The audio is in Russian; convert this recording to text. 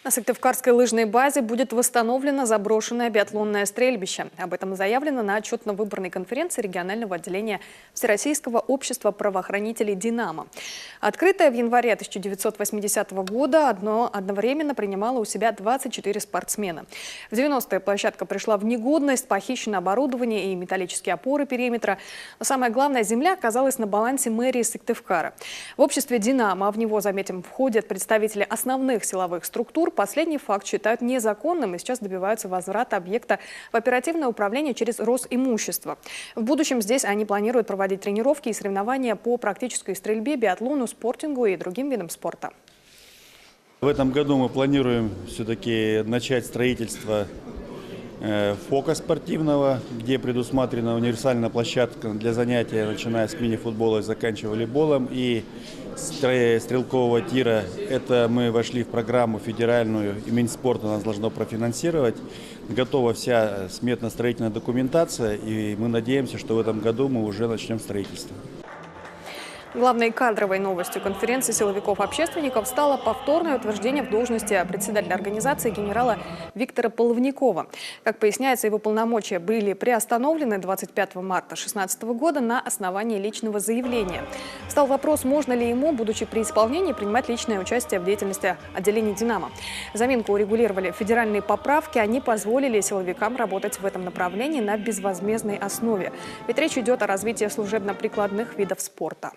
На Сыктывкарской лыжной базе будет восстановлено заброшенное биатлонное стрельбище. Об этом заявлено на отчетно-выборной конференции регионального отделения Всероссийского общества правоохранителей «Динамо». Открытое в январе 1980 года одновременно принимало у себя 24 спортсмена. В 90-е площадка пришла в негодность, похищено оборудование и металлические опоры периметра. Но самое главное, земля оказалась на балансе мэрии Сыктывкара. В обществе «Динамо», в него, заметим, входят представители основных силовых структур. Последний факт считают незаконным и сейчас добиваются возврата объекта в оперативное управление через Росимущество. В будущем здесь они планируют проводить тренировки и соревнования по практической стрельбе, биатлону, спортингу и другим видам спорта. В этом году мы планируем все-таки начать строительство фока спортивного, где предусмотрена универсальная площадка для занятия, начиная с мини-футбола и заканчивая волейболом, и стрелкового тира. Это мы вошли в программу федеральную, и Минспорт нас должно профинансировать. Готова вся сметно-строительная документация, и мы надеемся, что в этом году мы уже начнем строительство. Главной кадровой новостью конференции силовиков-общественников стало повторное утверждение в должности председателя организации генерала Виктора Половникова. Как поясняется, его полномочия были приостановлены 25 марта 2016 года на основании личного заявления. Встал вопрос, можно ли ему, будучи при исполнении, принимать личное участие в деятельности отделения «Динамо». Заминку урегулировали федеральные поправки, они позволили силовикам работать в этом направлении на безвозмездной основе. Ведь речь идет о развитии служебно-прикладных видов спорта.